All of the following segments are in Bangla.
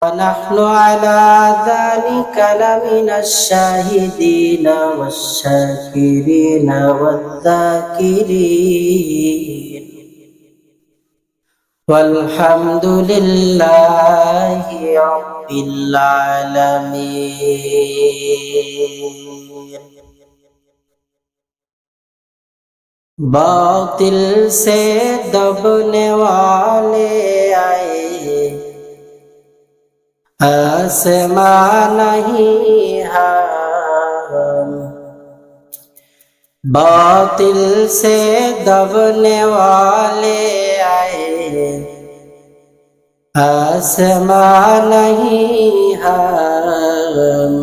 ونحن على ذلك لمن الشاهدين والشاكرين والذاكرين والحمد لله رب العالمين। बातिल से दबने वाले आए, आसमां नहीं हम। बातिल से दबने वाले आए, आसमां नहीं हम।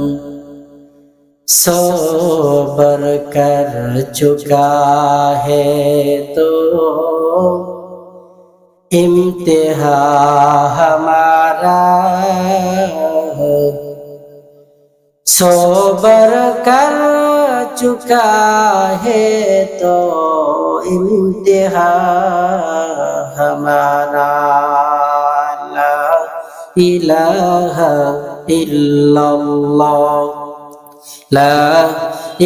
सोबर कर चुका है तो इम्तिहा हमारा, सोबर कर चुका है तो इम्तिहा हमारा। ला इलाहा इल्लल्लाह, ला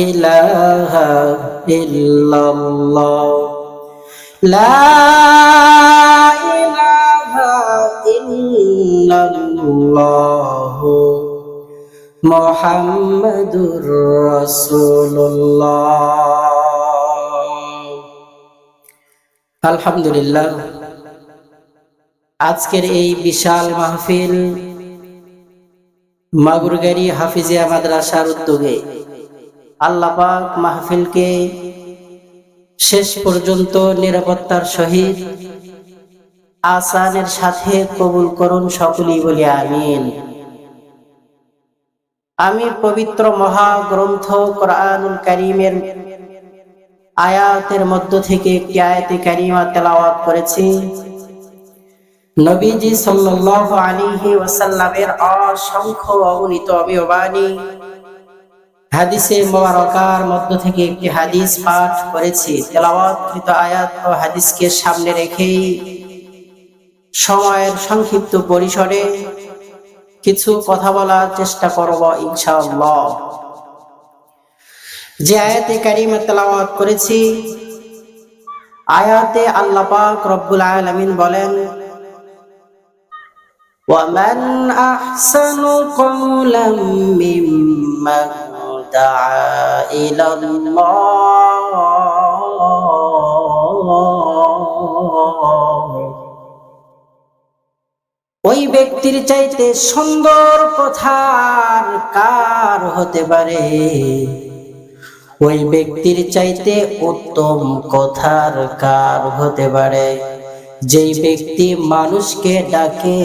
इलाहा इल्लल्लाह, ला इलाहा इल्लल्लाह, मुहम्मदुर রাসূলুল্লাহ। আলহামদুলিল্লাহ, আজকের এই বিশাল মাহফিল মাগুরগাড়ি হাফিজিয়া মাদ্রাসার উদ্যোগে আল্লাহ পাক মাহফিলকে শেষ পর্যন্ত নিরাপত্তার সহিত আসানের সাথে কবুল করুন, সকলেই বলি আমিন। আমি পবিত্র মহাগ্রন্থ কোরআনুল কারীমের আয়াতের মধ্য থেকে একটি আয়াতে কারিমা তেলাওয়াত করেছি। নবীজি সাল্লাল্লাহু আলাইহি ওয়াসাল্লামের অসংখ্য অগণিত অবয়বাণী হাদিসে মুবারাকার মধ্য থেকে একটি হাদিস পাঠ করেছি। তেলাওয়াতকৃত আয়াত ও হাদিসকে সামনে রেখেই সময়ের সংক্ষিপ্ত পরিসরে কিছু কথা বলার চেষ্টা করব ইনশাআল্লাহ। যে আয়াতে কারিমা তেলাওয়াত করেছি, আয়াতে আল্লাহ পাক রব্বুল আলামিন বলেন, وَمَنْ أَحْسَنُ قَوْلًا مِّمَّنْ دَعَا إِلَى اللَّهِ। ওই ব্যক্তির চাইতে সুন্দর কথার কার হতে পারে, ওই ব্যক্তির চাইতে উত্তম কথার কার হতে পারে, যেই ব্যক্তি মানুষকে ডাকে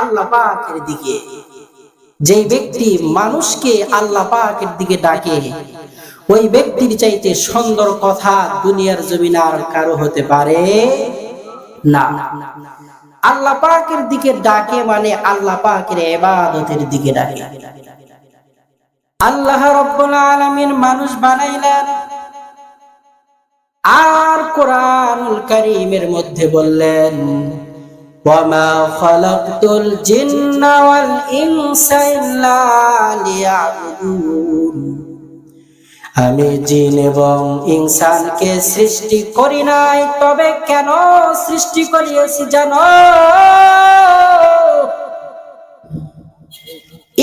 আল্লাহ পাকের দিকে, যেই ব্যক্তি মানুষকে আল্লাহ পাকের দিকে ডাকে, ওই ব্যক্তির চাইতে সুন্দর কথা দুনিয়ার জমিনে আর কারো হতে পারে না। আল্লাহ পাকের দিকে ডাকে মানে আল্লাহ পাকের ইবাদতের দিকে ডাকে। আল্লাহ রাব্বুল আলামিন মানুষ বানাইলেন, আর কোরআনুল কারীমের মধ্যে বললেন, ওয়ামা খালাকতুল জিন্না ওয়াল ইনসা ইল্লা লিয়াবুদুন। আমি জিন এবং ইনসানকে সৃষ্টি করি নাই, তবে কেন সৃষ্টি করিয়েছি জানো?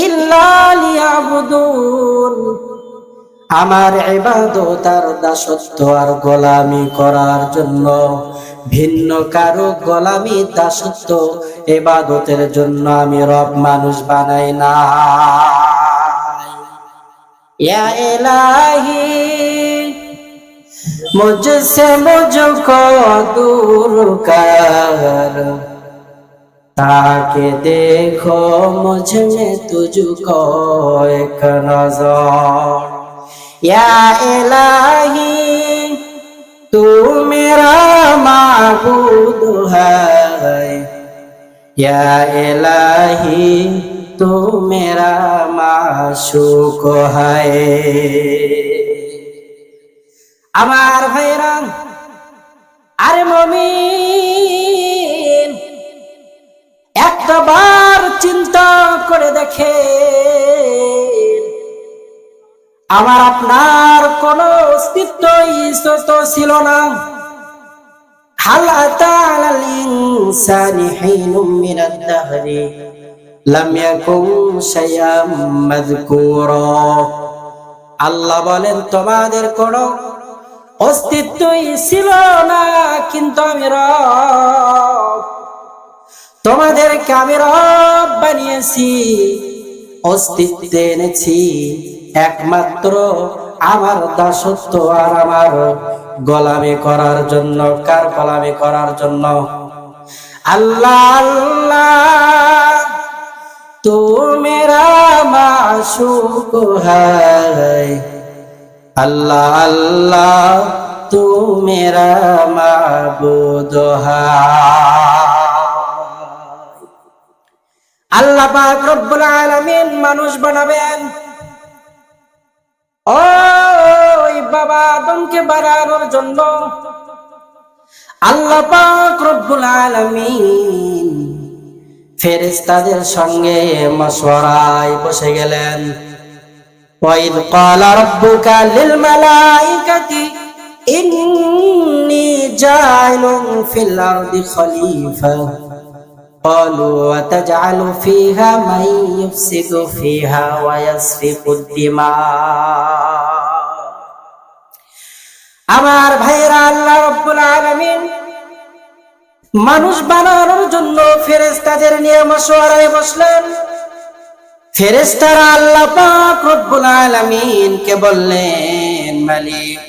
ইল্লা লিয়াবুদুন, আমার ইবাদত আর দাসত্ব আর গোলামি করার জন্য। ভিন্ন কারো গোলামি দাসত্ব ইবাদতের জন্য আমি রব মানুষ বানাই না। ইয়া ইলাহি মুঝসে মুঝকো दूर कर, ताकि देखो मुझ में तुझको एक नजर। या इलाही तू मेरा माबूद है, या इलाही तू मेरा माशूक है। আমার ভাইরা, আরে মুমিন, একটাবার চিন্তা করে দেখে আমার আপনার কোনো অস্তিত্বই তো ছিল না। হাল আতা আলাল ইনসানি হিনুম মিনাদ দাহরি লাম ইয়াকুন শাইআম মাযকুরা। আল্লাহ বলেন তোমাদের কোনো অস্তিত্বই ছিল না, কিন্তু আমি রব তোমাদেরকে আমি রব বানিয়েছি, অস্তিত্বে এনেছি একমাত্র আমার দাসত্ব আর আমার গোলামি করার জন্য। কার গোলামি করার জন্য? আল্লাহ আল্লাহ তু মেরা মাশুক হ্যায়, আল্লাহ আল্লাহ তু মেরা মাবুদ হ্যায়। আল্লাহ পাক রব্বুল আলামিন মানুষ বানাবেন, ওই বাবা আদমকে বানানোর জন্য আল্লাহ পাক রব্বুল আলামিন ফেরেশতাদের সঙ্গে মশওয়ারায় বসে গেলেন। ওয়াইদ ক্বালা রাব্বুকা লিল মালাইকাতি ইন্নী জাইলুন ফিল আরদি খলিফা ক্বালু আতাজআলু ফিহা মান ইউফসিদু ফিহা ওয়া ইয়াসফিকুদ দিমা। আমার ভাইরা, আল্লাহ রাব্বুল আলামিন মানুষ বানানোর জন্য ফেরেশতাদের নিয়ে মশওয়ারায় বসলেন। ফেরেশতারা আল্লাহ পাক রব্বুল আলামিনকে বললেন, মালিক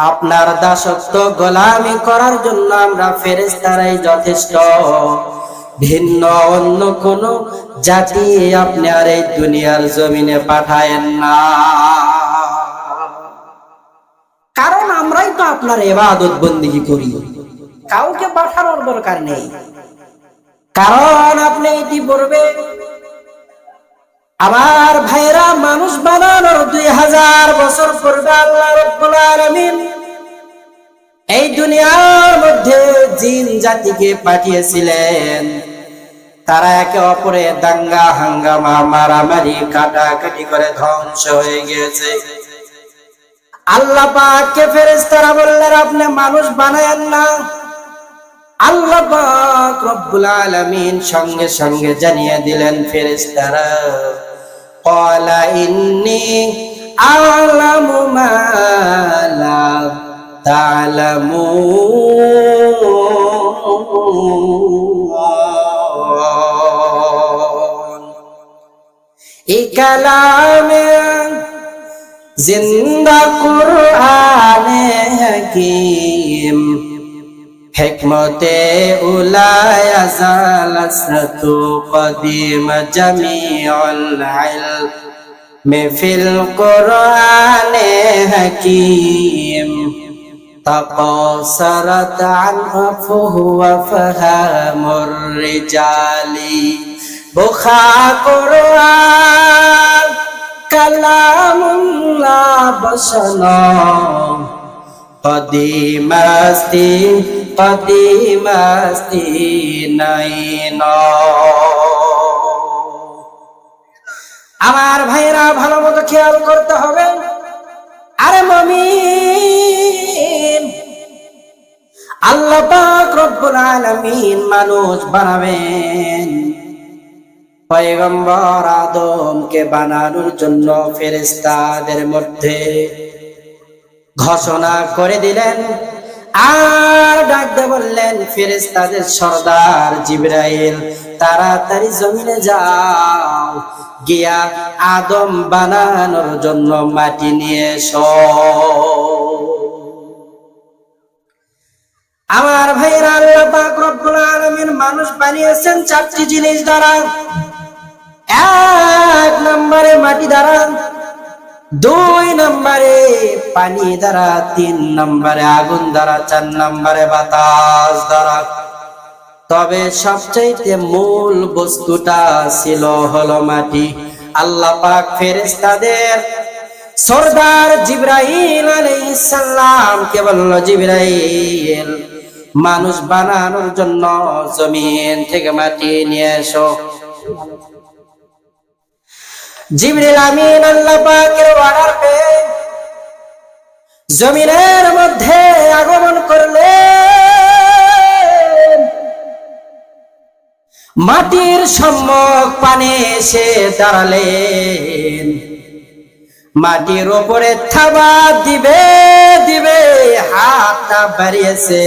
আপনার দাসত্ব গোলামি করার জন্য আমরা ফেরেশতারাই যথেষ্ট, ভিন্ন অন্য কোন জাতি আপনি আর এই দুনিয়ার জমিনে পাঠায়েন না, কারণ আমরাই তো আপনার ইবাদত বন্দেগী করি, কাউকে পাঠানোর দরকার নেই, কারণ আপনি এটি বলবে। আমার ভাইরা, মানুষ বানানোর 2000 বছর পূর্বে আল্লাহ রাব্বুল আলামিন এই দুনিয়ার মধ্যে জিন জাতিকে পাঠিয়েছিলেন। তারা একে অপরের দাঙ্গা হাঙ্গামা মারামারি কাটাকাটি করে ধ্বংস হয়ে গিয়েছে। আল্লাহ পাককে ফেরেশতারা বললেন, আপনি মানুষ বানায়েন না। আল্লাহ পাক রব্বুল আলামিন সঙ্গে সঙ্গে জানিয়ে দিলেন, ফেরেশতারা ক্বালা ইন্নী আ'লামু মা লা তা'লামুন। এই কালামে জিন্দা কুরআনে হাকীম হিকমতে উলায়া জালাসাতু কদিম জামিউল ইলমি ফিল কুরআনে হাকীম তাকাসারাত আনফুহু ওয়া ফাহামুর রিজালি। বুখা কুরআন কালামুল্লাহ বসানো কদিমাস্তি নাইন। আমার ভাইরা, ভালো মতো খেয়াল করতে হবে। আরে মুমিন, আল্লাহ পাক রব্বুল আলামিন মানুষ বানাবেন, পয়গম্বর আদমকে বানানোর জন্য ফেরেশতাদের মধ্যে ঘোষণা করে দিলেন আর ডাকতে বললেন, ফেরেশতাদের সরদার জিবরাইল তাড়াতাড়ি জমিনে যাও, গিয়া আদম বানানোর জন্য মাটি নিয়ে এসো। আমার ভাইরা, আল্লাহ পাক রব্বুল আলামিন মানুষ বানিয়েছেন 4টি জিনিস দ্বারা। 1 নম্বরে মাটি দ্বারা, 2 নম্বরে পানি দ্বারা, 3 নম্বরে আগুন দ্বারা, 4 নম্বরে বাতাস দ্বারা। তবে সবচেয়ে মূল বস্তুটা ছিল হলো মাটি। আল্লাহ পাক ফেরেশতাদের সরদার জিবরাইল আলাইহিস সালাম কে বলল, জিবরাইল মানুষ বানানোর জন্য জমিন থেকে মাটি নিয়ে এসো। জিবরিল আমিন আল্লাহ পাকের অর্ডার পেয়ে জমিনের মধ্যে আগমন করলেন। মাটির সম্মুখ পানে এসে দাঁড়ালেন। মাটির উপরে থাবা দিবে দিবে হাতটা বাড়িয়েছে।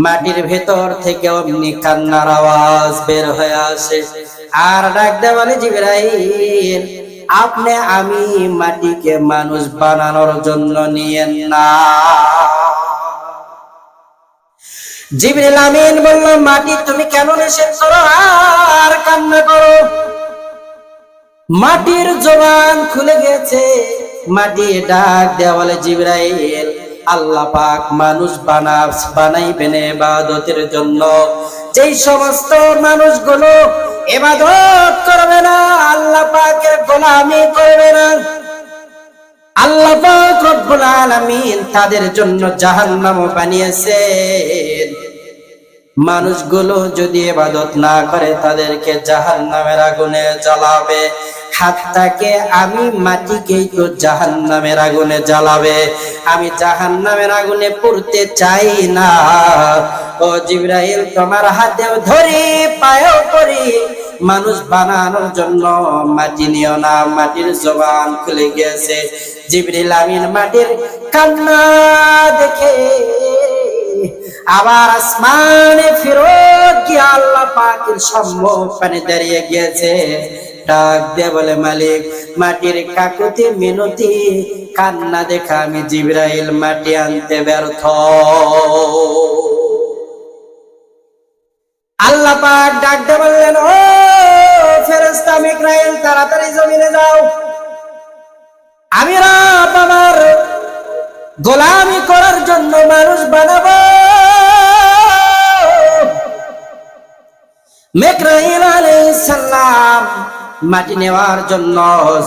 মাটির ভেতর থেকে অমনি কান্নার আওয়াজ বের হয়ে আসে। আর ডাক দেয়া বলে, জিবরাইল আপনি আমি মাটিকে মানুষ বানানোর জন্য নিয়েন না। জিবরিল আমিন বলল, মাটি তুমি কেন নিষেধ করো আর কান্না করো? মাটির জবান খুলে গেছে। মাটি ডাক দেয়া বলে, জিবরাইল আল্লাহ পাক মানুষ বানাইবেন ইবাদতের জন্য। যেই সমস্ত মানুষগুলো ইবাদত করবে না, আল্লাহ পাকের গোলামি করবে না, আল্লাহ পাক রব্বুল আলামিন তাদের জন্য জাহান্নাম বানিয়েছেন। মানুষগুলো যদি ইবাদত না করে তাদেরকে জাহান্নামের আগুনে জ্বালাবে। হাতটাকে আমি মাটিকেই তো জাহান্নামের আগুনে জ্বালাবে। আমি জাহান্নামের আগুনে পুড়তে চাই না। ও জিবরাইল তোমার হাতেও ধরি পায়েও পড়ি, মানুষ বানানোর জন্য মাটি নিও না। মাটির জবান খুলে গেছে। জিবরিল আমিন মাটির কান্না দেখে আবার আসমানে ফেরত গিয়ে আল্লাহ পাকের সম্মুখে দাঁড়িয়ে গিয়েছে। ডাক দিয়ে বলে, মালিক মাটির কাকুতি মিনতি কান্না দেখা আমি জিবরাইল মাটি আনতে ব্যর্থ। আল্লাহ পাক ডাক দিয়ে বললেন, ও ফেরেশতা মিকাইল তাড়াতাড়ি জমিনে যাও। আমি রব আমার গোলামি করার জন্য মানুষ বানাবো। মিকাইল আলাইহিস সালাম মাটি নেওয়ার জন্য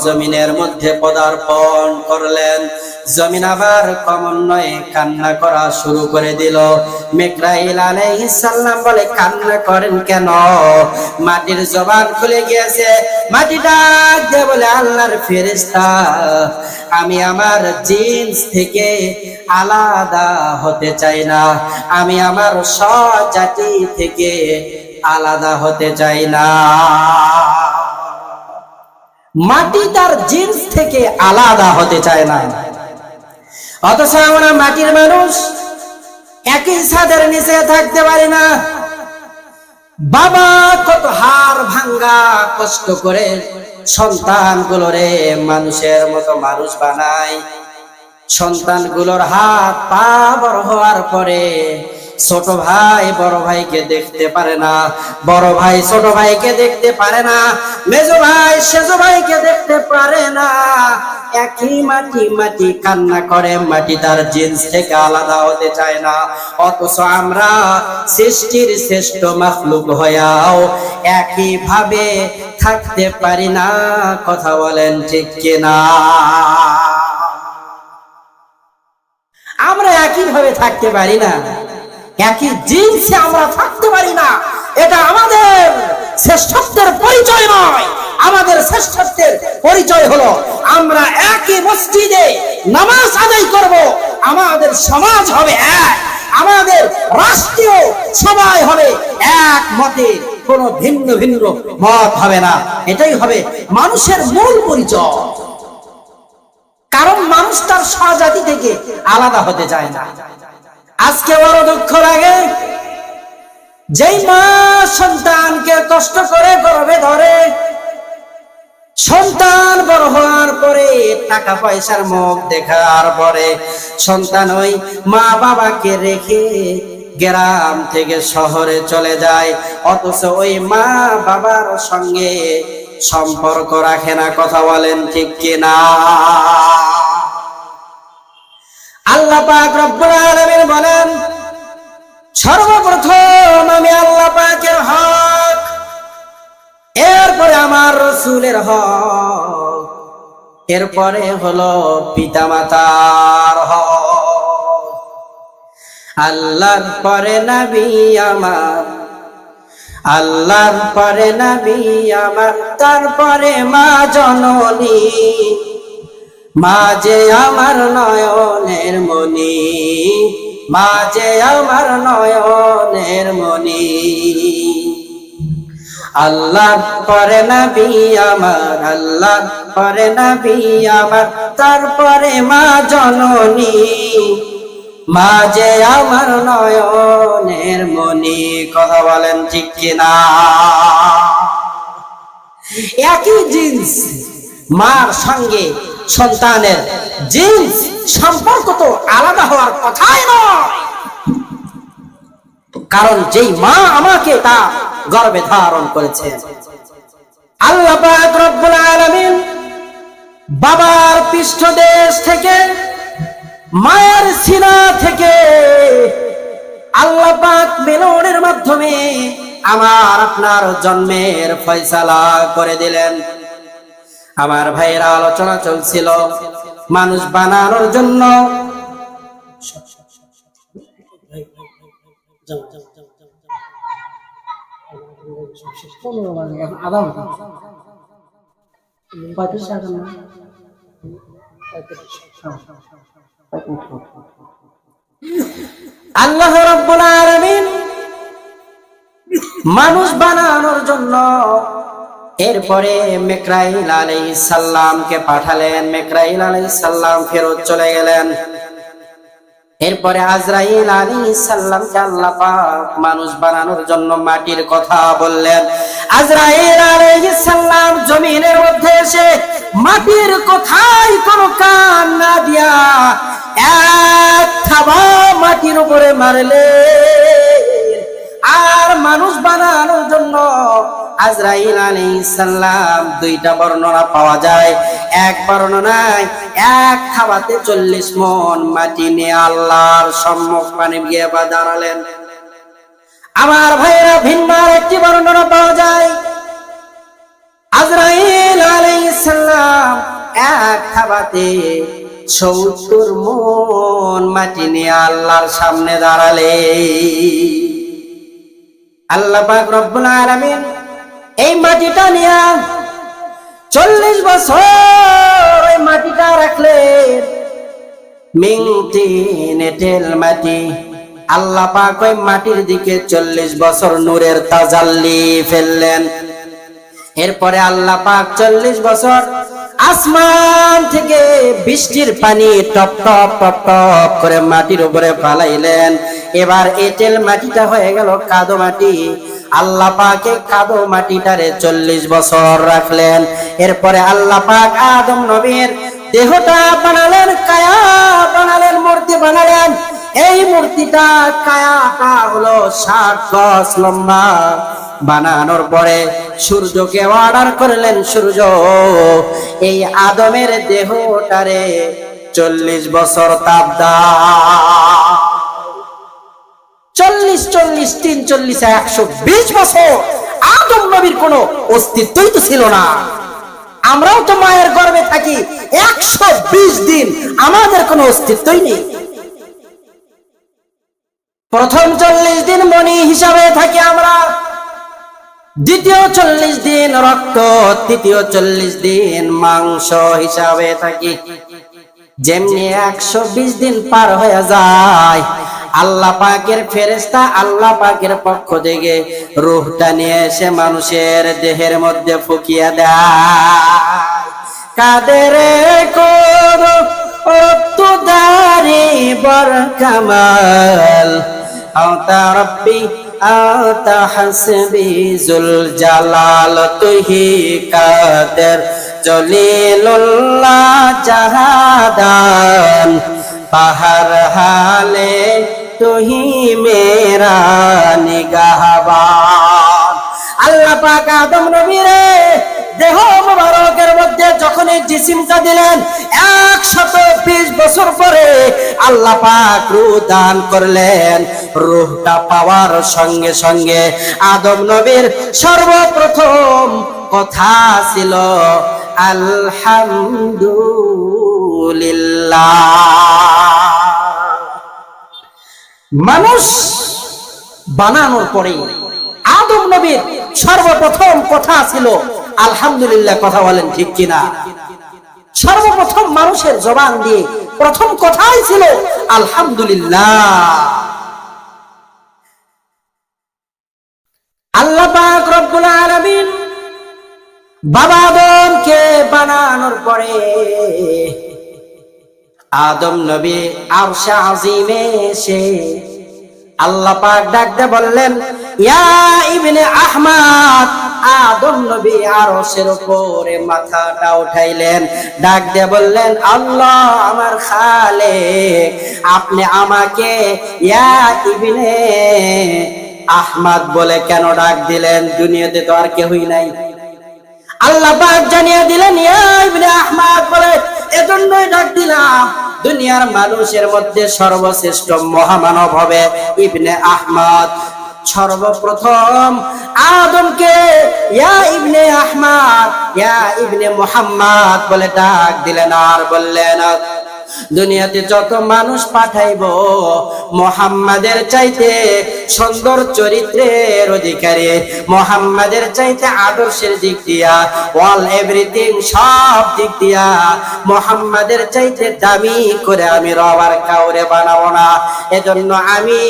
জমিনের মধ্যে পদার্পণ করলেন। জমিন আবার ক্রমান্বয়ে কান্না করা শুরু করে দিল। মিকাইল আলাইহিস সালাম বলে, কান্না করেন কেন? মাটির জবান খুলে গিয়েছে। মাটি ডাক দিয়ে বলে, আল্লাহর ফেরেশতা আমি আমার জিন্স থেকে আলাদা হতে চাই না। আমি আমার স্বজাতি থেকে আলাদা হতে চাই না। মাটি তার জিন্স থেকে আলাদা হতে চায় না। অথচ আমরা মাটির মানুষ একই ছাদের নিচে থাকতে পারি না। বাবা কত হাড় ভাঙ্গা কষ্ট করে সন্তানগুলোরে মানুষের মতো মানুষ বানায়। সন্তানগুলোর হাত পা বড় হওয়ার পরে ছোট ভাই বড় ভাইকে দেখতে পারে না, বড় ভাই ছোট ভাইকে দেখতে পারে না, মেজো ভাই সেজো ভাইকে দেখতে পারে না। একই মাটি মাটি কান্না করে, মাটি তার জিন্স থেকে আলাদা হতে চায় না। অথচ আমরা সৃষ্টির শ্রেষ্ঠ মাখলুক হয়েও একই ভাবে থাকতে পারি না। কথা বলেন ঠিক কিনা? আমরা একই ভাবে থাকতে পারি না, একই জিন্সে আমরা থাকতে পারি না। এটা আমাদের শ্রেষ্ঠত্বের পরিচয় নয়। আমাদের শ্রেষ্ঠত্বের পরিচয় হলো আমরা একই মসজিদে নামাজ আদায় করব। আমাদের সমাজ হবে এক, আমাদের রাষ্ট্রীয় সবাই হবে এক মতে, কোনো ভিন্ন ভিন্ন মত হবে না। এটাই হবে মানুষের মূল পরিচয়। কারণ মানুষ তার স্বজাতি থেকে আলাদা হতে চায় না। আজকে বড় দুঃখ লাগে, যেই মা সন্তানকে কষ্ট করে গর্ভে ধরে, সন্তান বড় হওয়ার পরে টাকা পয়সার মুখ দেখার পরে সন্তান ওই মা বাবাকে রেখে গ্রাম থেকে শহরে চলে যায়। অথচ ওই মা বাবার সঙ্গে সম্পর্ক রাখে না। কথা বলেন ঠিক কিনা? আল্লাহ পাক রব্বুল আলামিন বলেন, সর্বপ্রথম আমি আল্লাহ পাকের হক, এরপরে আমার রাসূলের হক, এরপরে হলো পিতামাতার হক। আল্লাহর পরে নবী আমার, আল্লাহর পরে নবী আমার, তারপরে মা জননী, মা যে আমার নয়নের মনি, মা যে আমার নয়নের মনি। আল্লাহর পরে নবী আমার, আল্লাহর পরে নবী আমার, তারপরে মা জননী, মা যে আমার নয়নের মনি। কথা বলেন ঠিক কিনা? একই জিন্স, মার সঙ্গে সন্তানের জিন্স সম্পর্ক তো আলাদা হওয়ার কথাই নয়, কারণ যেই মা আমাকে তা গর্ভে ধারণ করেছে। আল্লাহ পাক রব্বুল আলামিন বাবার পৃষ্ঠদেশ থেকে, মায়ের সিনা থেকে আল্লাহ পাক মিলনের মাধ্যমে আমার আপনার জন্মের ফয়সালা করে দিলেন। আমার ভাইয়েরা, আলোচনা চলছিল মানুষ বানানোর জন্য। আল্লাহ রাব্বুল আলামিন মানুষ বানানোর জন্য এরপরে মিকরাইল আলাইহিস সালামকে পাঠালেন। মিকরাইল আলাইহিস সালাম ফেরত চলে গেলেন। এরপরে আজরাইল আলাইহিস সালামকে আল্লাহ পাক মানুষ বানানোর জন্য মাটির কথা বললেন। আজরাইল আলাইহিস সালাম জমিনের মধ্যে এসে মাটির কথায় কোনো কান না দিয়া এক থাবা মাটির উপরে মারলে, আর মানুষ বানানোর জন্য আজরাইল আলাইহিস সালাম দুইটা বর্ণনা পাওয়া যায়। এক বর্ণনায় এক থাবাতে 40 মণ মাটি নিয়ে আল্লাহর সম্মুখে গিয়ে দাঁড়ালেন। আমার ভাইরা, ভিন্ন একটি বর্ণনা পাওয়া যায় আজরাইল আলাইহিস সালাম এক থাবাতে 70 মণ মাটি নিয়ে আল্লাহর সামনে দাঁড়ালে। আল্লাহ পাক রব্বুল আলামিন এই মাটিটা নিয়ে 40 বছর ওই মাটিটা রাখলেন। মিংতিন এঁটেল মাটি। আল্লাহ পাক ওই মাটির দিকে 40 বছর নূরের তাজাল্লি ফেললেন। এরপরে আল্লাহ পাক 40 বছর আসমান থেকে বৃষ্টির পানি টপ টপ টপ টপ করে মাটির উপরে ফালাইলেন। এবার এঁটেল মাটিটা হয়ে গেল কাদো মাটি। আল্লাহ পাক এই কাদো মাটিটারে 40 বছর রাখলেন। এরপরে আল্লাহ পাক আদম নবীর দেহটা বানালেন, কায়া বানালেন, মূর্তি বানালেন। এই মূর্তিটা কায়াটা হলো 60 গজ লম্বা। বানানোর পরে সূর্যকে অর্ডার করলেন, সূর্য এই আদমের দেহটারে 40 বছর তাপ দাও। 40 40 3 40 120 বছর আদম নবীর কোনো অস্তিত্বই তো ছিল না। আমরাও তো মায়ের গর্ভে থাকি 120 দিন, আমাদের কোনো অস্তিত্বই নেই। প্রথম 40 দিন মনি হিসাবে থাকি আমরা, দ্বিতীয় 40 দিন রক্ত, তৃতীয় 40 দিন মাংস হিসাবে থাকি। যেমনি 120 দিন পার হয়ে যায়, আল্লাহ পাকের ফেরেশতা আল্লাহ পাকের পক্ষ থেকে রূহটা নিয়ে এসে মানুষের দেহের মধ্যে ফুকিয়ে দেয়। কাদের করো তুদারি বর কামাল আতা রব্বি আতা হাসবি জুল জালাল, তুহি কাদের জলিলুল্লাহ জাহাদান, পাহার হালে তুহি মেরা নিগাহবান। আল্লাহ পাক আদম নবীরে দেহ মুবারকের মধ্যে যখন এই জিসিমটা দিলেন, 120 বছর পরে আল্লাহ পাক রূহ দান করলেন। রূহটা পাওয়ার সঙ্গে সঙ্গে আদম নবীর সর্বপ্রথম কথা ছিল আলহামদুলিল্লাহ। মানুষ বানানোর পরে আদম নবীর সর্বপ্রথম কথা ছিল আলহামদুলিল্লাহ। কথা বলেন ঠিক কিনা? সর্বপ্রথম মানুষের জবান দিয়ে প্রথম কথাই ছিল আলহামদুলিল্লাহ। আল্লাহ পাক রব্বুল আলামিন বাবা আদমকে বানানোর পরে আদম নবী আরশে আজিমে এসে আল্লাহ পাক ডাকতে বললেন, ইয়া ইবনে আহমদ। আদম নবী আরশের উপরে মাথাটা উঠাইলেন, ডাক দিয়ে বললেন, আল্লাহ আমার খালেক, আপনি আমাকে ইয়া ইবনে আহমদ বলে কেন ডাক দিলেন? দুনিয়াতে তো আর কেউই নাই। আল্লাহ পাক জানিয়ে দিলেন, ইয়া ইবনে আহমদ বলে এজন্যই ডাক দিলাম, দুনিয়ার মানুষের মধ্যে সর্বশ্রেষ্ঠ মহামানব হবে ইবনে আহমদ। সর্বপ্রথম আদমকে ইয়া ইবনে আহমদ, ইয়া ইবনে মুহাম্মদ বলে ডাক দিলেন। আর বললেন, দুনিয়াতে যত মানুষ পাঠাইব মুহাম্মাদের চাইতে সুন্দর চরিত্রের অধিকারী, মুহাম্মাদের চাইতে আদর্শের দিক দিয়া, অল এভরিথিং সব দিক দিয়া মুহাম্মাদের চাইতে দামি করে আমি রব আর কাউরে বানাবো না। এজন্য আমি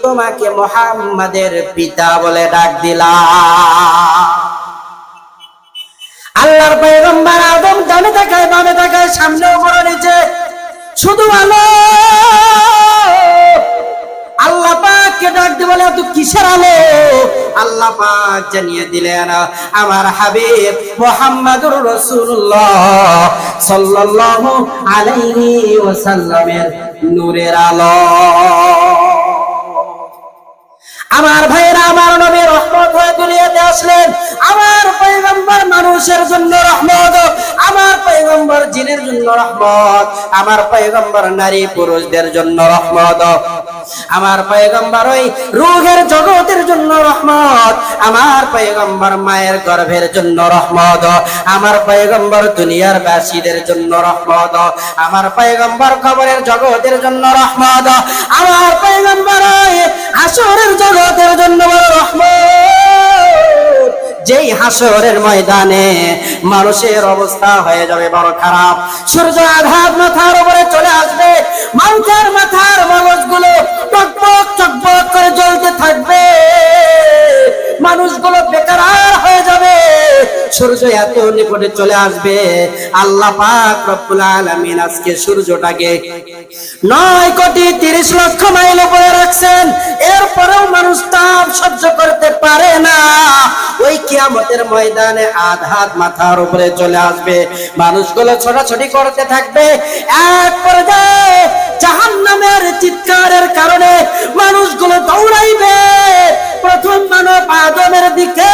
তোমাকে মুহাম্মাদের পিতা বলে ডাক দিলাম। আল্লাহর পয়গম্বর আদম ডানে তাকায় বামে তাকায় সামনে উপরে নিচে শুধু আলো। আল্লাহ পাককে ডাক দিয়ে বলে, তুই কিসের আলো? আল্লাহ পাক জানিয়ে দিলেন, আমার হাবিব মুহাম্মাদুর রাসূলুল্লাহ সাল্লাল্লাহু আলাইহি ওয়াসাল্লামের নূরের আলো। আমার ভাইরা, আমার নবী রহমত হয়ে দুনিয়াতে আসলেন। আমার পয়গম্বর মানুষের জন্য রহমত, আমার পয়গম্বর জিনের জন্য রহমত, আমার পয়গম্বর নারী পুরুষদের জন্য রহমত, আমার পয়গম্বর ওই রূহের জগতের জন্য রহমত, আমার পয়গম্বর মায়ের গর্ভের জন্য রহমত, আমার পয়গম্বর দুনিয়ার বাসীদের জন্য রহমত, আমার পয়গম্বর কবরের জগতের জন্য রহমত, আমার পয়গম্বর হাসরের জগতের জন্য রহমত। যেই হাসরের ময়দানে মানুষের অবস্থা হয়ে যাবে বড় খারাপ, সূর্য আঘাত মাথার উপরে চলে আসবে, মানুষের মাথার মগজগুলো টকবক টকবক করে জ্বলতে থাকবে, মানুষগুলো বেকার হয়ে যাবে, সূর্য এত নিকটে চলে আসবে। আল্লাহ পাক রব্বুল আলামিন আজকে সূর্যটাকে 9,30,00,000 মাইল উপরে রাখছেন, এরপরেও মানুষ তাপ সহ্য করতে পারে না। ওই কিয়ামতের ময়দানে আঘাত মাথার উপরে চলে আসবে, মানুষগুলো ছোটাছুটি করতে থাকবে, এক পর্যায়ে জাহান্নামের চিৎকারের কারণে মানুষগুলো দৌড়াইবে প্রথম মানব আদমের দিকে,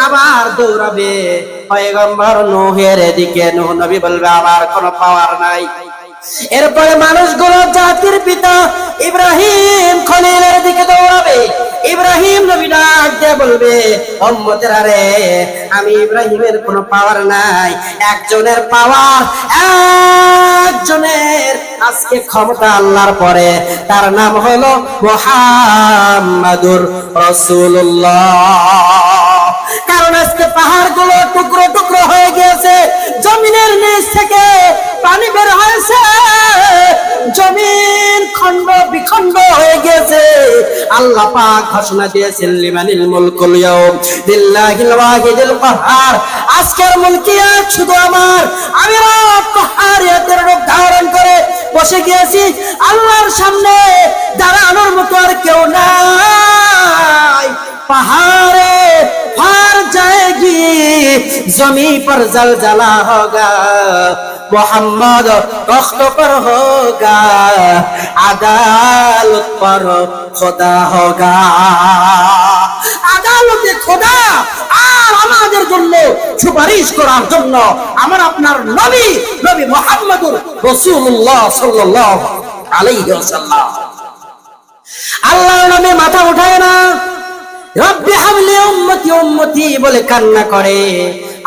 আবার দৌড়াবে পয়গম্বর নূহের দিকে। নূহ নবী বলবে, আমার কোনো পাওয়ার নাই। এরপরে মানুষগুলো জাতির পিতা ইব্রাহিম খলিলের দিকে দৌড়াবে। ইব্রাহিম নবী ডাক দিয়ে বলবে, উম্মতের আরে আমি ইব্রাহিমের কোনো পাওয়ার নাই, একজনের পাওয়ার, একজনের আজকে ক্ষমতা আল্লাহর পরে, তার নাম হলো মুহাম্মাদুর রাসূলুল্লাহ। কারণ আজকে পাহাড়গুলো টুকরো টুকরো হয়ে গিয়েছে, জমিনের নিচ থেকে পানি বের হয়েছে, জমিন খন্ড বিখন্ড হয়ে গেছে। আল্লাহ পাক ঘোষণা দিয়েছেন, লিমানিল মুলকুল ইয়াউম লিল্লাহিল ওয়াহিদিল কাহ্হার, আজকের মুলকিয়াত শুধু আমার, আমি রব কাহ্হারিয়াতের রূপ ধারণ করে বসে গিয়েছি, আল্লাহর সামনে দাঁড়ানোর মতো আর কেউ নাই। पहाड़े फार जाएगी, जमी पर जलजला होगा, मोहम्मद तख्त पर होगा, अदालत पर खुदा होगा। আদালতে খোদা আর আমাদের জন্য সুপারিশ করার জন্য আমার আপনার নবী নবী মুহাম্মদুর রাসূলুল্লাহ সাল্লাল্লাহু আলাইহি ওয়াসাল্লাম। আল্লাহর নামে মাথা উঠায় না, রব্বি হাবলি উম্মতি উম্মতি বলে কান্না করে।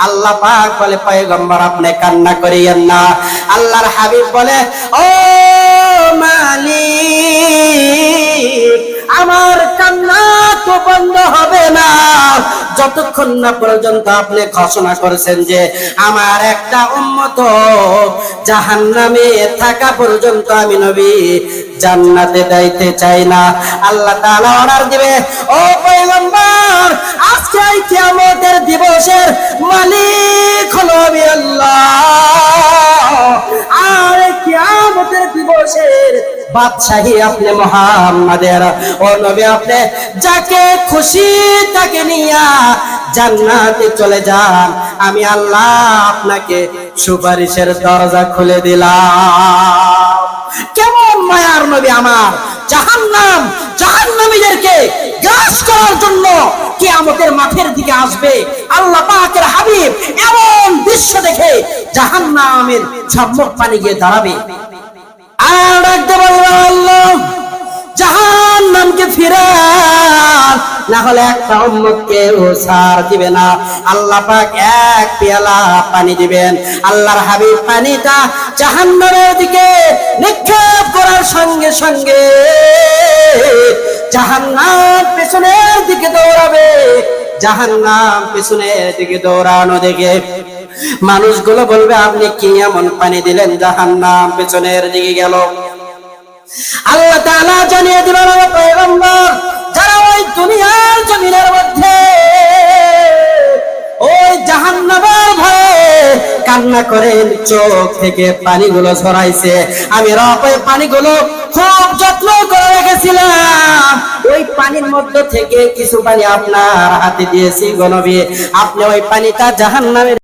আল্লাহ পাক বলে, পয়গম্বর আপনি কান্না করিয়েন না। আল্লাহর হাবিব বলে, ও মা মালিক, আমার কান্না তো বন্ধ হবে না যতক্ষণ না পর্যন্ত আপনি ঘোষণা করেছেন যে আমার একটা উম্মত জাহান্নামে থাকা পর্যন্ত আমি নবী জান্নাতে যাইতে চাই না। আল্লাহ তাআলা অর্ডার দিবে, ও পয়গম্বর, আজকে কিয়ামতের দিবসের মালিক হলো আমি আল্লাহ, আর কিয়ামতের দিবসের বাদশাহী আপনি মুহাম্মাদের। ও নবী, আপনি যাকে খুশি তাকে নিয়া জান্নাতে চলে যান, আমি আল্লাহ আপনাকে সুপারিশের দরজা খুলে দিলাম। কেমন মায়ার নবী আমার! জাহান্নামীদেরকে গ্রাস করার জন্য কিয়ামতের মাঠের দিকে আসবে আল্লাহ পাকের হাবিব। এমন দৃশ্য দেখে জাহান্নামের ঝকমক পানি গিয়ে দাঁড়াবে, আর ডাকতে বলবে, আল্লাহ জাহান্নামকে ফিরান, না হলে একটা উম্মতকে ও ছাড় দিবে না। আল্লাহ পাক এক পেয়ালা পানি দিবেন। আল্লাহর হাবিব পানিটা জাহান্নামের দিকে নিক্ষেপ করার সঙ্গে সঙ্গে জাহান্নাম পেছনের দিকে দৌড়াবে। জাহান্নাম পেছনের দিকে দৌড়ানো দেখে মানুষগুলো বলবে, আপনি কি এমন পানি দিলেন জাহান্নাম পেছনের দিকে গেল? আল্লাহ তাআলা জানিয়ে দিবেন, ও পয়গম্বর, যারা ওই দুনিয়ার জমিনের মধ্যে ওই জাহান্নামের ভয়ে কান্না করেন, চোখ থেকে পানিগুলো ঝরাইছে, আমি রব ওই পানিগুলো খুব যত্ন করে রেখেছিলাম। ওই পানির মধ্য থেকে কিছু পানি আপনার হাতে দিয়েছি গো নবী, আপনি ওই পানিটা জাহান্নামের